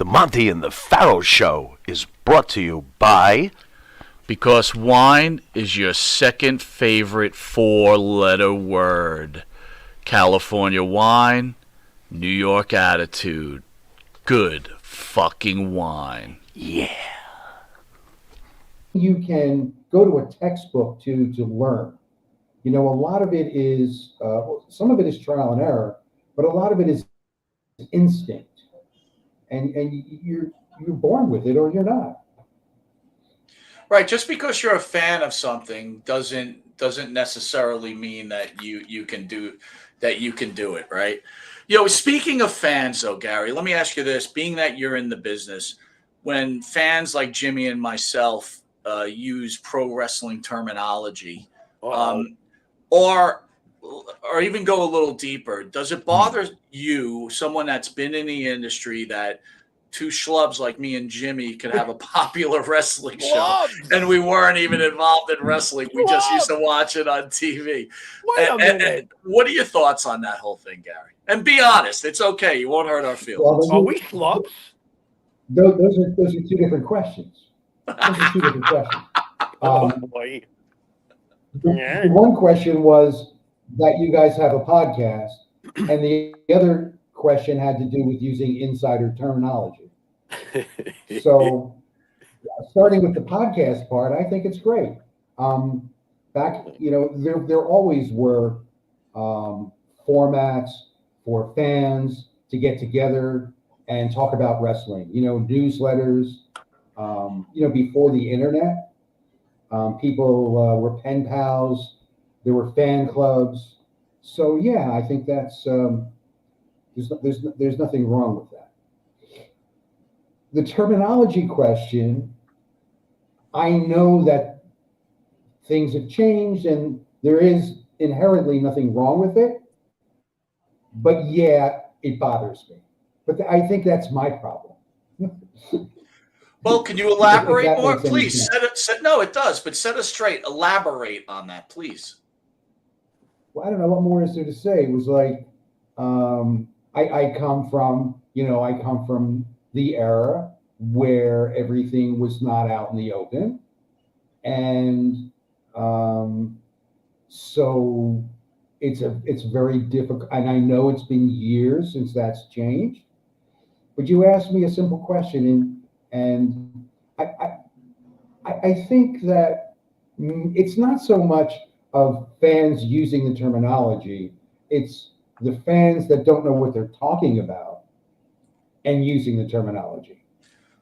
The Monty and the Pharaoh Show is brought to you by... Because wine is your second favorite four-letter word. California wine, New York attitude. Good fucking wine. Yeah. You can go to a textbook to learn. You know, a lot of it is, some of it is trial and error, but a lot of it is instinct. And you're born with it or you're not. Right. Just because you're a fan of something doesn't necessarily mean that you can do it, right? You know, speaking of fans though, Gary, let me ask you this, being that you're in the business, when fans like Jimmy and myself use pro wrestling terminology, or even go a little deeper, does it bother you, someone that's been in the industry, that two schlubs like me and Jimmy could have a popular wrestling show and we weren't even involved in wrestling? We just used to watch it on TV. Wait a minute. And what are your thoughts on that whole thing, Gary? And be honest, it's okay. You won't hurt our feelings. Are we schlubs? Those are two different questions. Those are two different questions. Boy. The one question was that you guys have a podcast, and the other question had to do with using insider terminology. So, starting with the podcast part, I think it's great. Back, you know, there always were formats for fans to get together and talk about wrestling. You know, newsletters. You know, before the internet, people were pen pals. There were fan clubs. So yeah, I think that's there's nothing wrong with that. The terminology question, I know that things have changed and there is inherently nothing wrong with it, but yeah, it bothers me. But I think that's my problem. Well, can you elaborate more, please? No, it does, but set us straight. Elaborate on that, please. Well, I don't know what more is there to say. It was like, I come from the era where everything was not out in the open. And so it's very difficult. And I know it's been years since that's changed. But you asked me a simple question, and I think that it's not so much of fans using the terminology, it's the fans that don't know what they're talking about and using the terminology.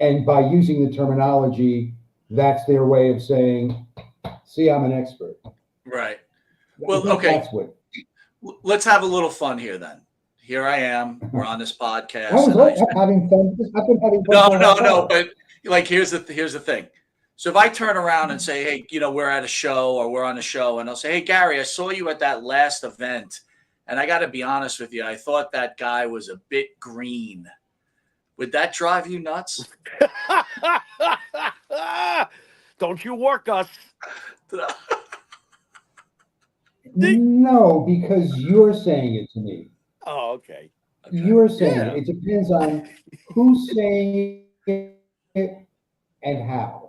And by using the terminology, that's their way of saying, see, I'm an expert. Right. Well, okay. That's what. Let's have a little fun here then. Here I am. We're on this podcast. I'm having fun. I've been having fun. No. But like, here's the thing. So if I turn around and say, hey, you know, we're at a show or we're on a show, and I'll say, hey, Gary, I saw you at that last event, and I got to be honest with you, I thought that guy was a bit green. Would that drive you nuts? Don't you work us. No, because you're saying it to me. Oh, okay. You're saying it. It depends on who's saying it and how.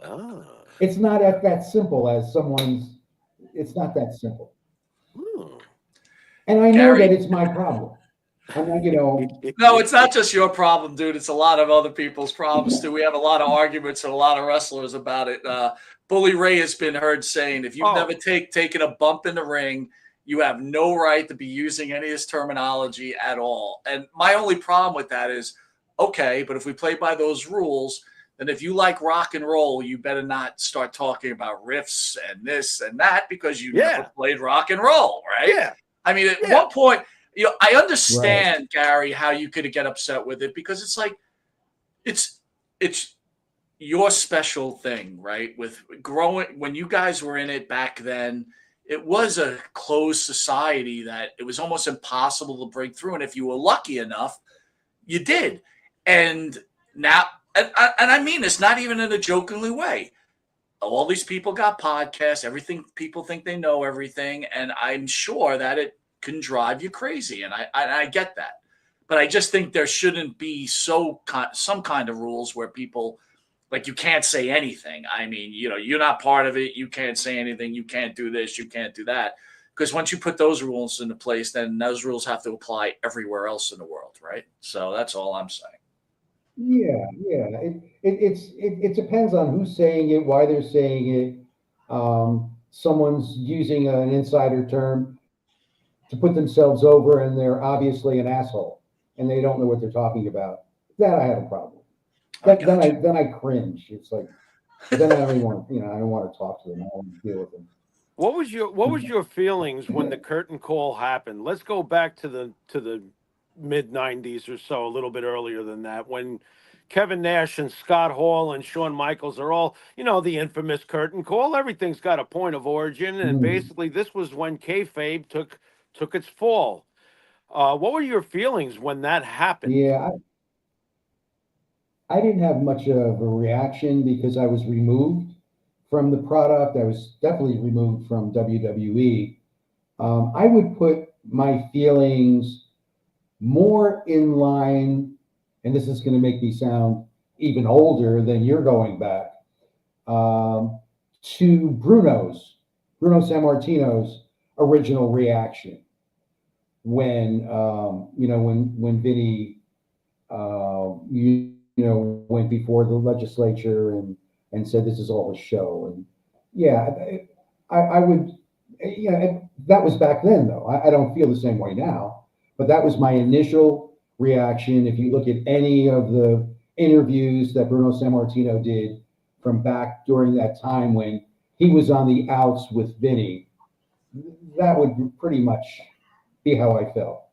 Oh. It's not that simple as someone's. It's not that simple. And I know that it's my problem. I'm not, you know. No, it's not just your problem, dude. It's a lot of other people's problems too. We have a lot of arguments and a lot of wrestlers about it. Bully Ray has been heard saying, if you've never taken a bump in the ring, you have no right to be using any of this terminology at all. And my only problem with that is, okay, but if we play by those rules, then if you like rock and roll, you better not start talking about riffs and this and that because you never played rock and roll, right? Yeah. I mean, at what point, you know, I understand, Gary, how you could get upset with it because it's like, it's your special thing, right? With growing, when you guys were in it back then, it was a closed society that it was almost impossible to break through. And if you were lucky enough, you did. And now, and I mean this not even in a jokingly way. All these people got podcasts, everything, people think they know everything. And I'm sure that it can drive you crazy. And I get that. But I just think there shouldn't be some kind of rules where people, like, you can't say anything. I mean, you're not part of it. You can't say anything. You can't do this. You can't do that. Because once you put those rules into place, then those rules have to apply everywhere else in the world, right? So that's all I'm saying. Yeah, yeah. It depends on who's saying it, why they're saying it. Someone's using an insider term to put themselves over, and they're obviously an asshole, and they don't know what they're talking about. That I have a problem. I Then got you. then I cringe. It's like, but then I don't even want, I don't want to talk to them. I don't want to deal with them. What was your feelings when the curtain call happened? Let's go back to the mid '90s or so, a little bit earlier than that, when Kevin Nash and Scott Hall and Shawn Michaels are all, the infamous curtain call. Everything's got a point of origin, and basically this was when kayfabe took its fall. What were your feelings when that happened? Yeah, I didn't have much of a reaction because I was removed from the product. I was definitely removed from WWE. I would put my feelings more in line, and this is going to make me sound even older than you're going back, to Bruno Sammartino's original reaction when, when Vinny, went before the legislature and said this is all a show. And yeah, I would, that was back then though. I don't feel the same way now, but that was my initial reaction. If you look at any of the interviews that Bruno Sammartino did from back during that time when he was on the outs with Vinny, that would pretty much be how I felt.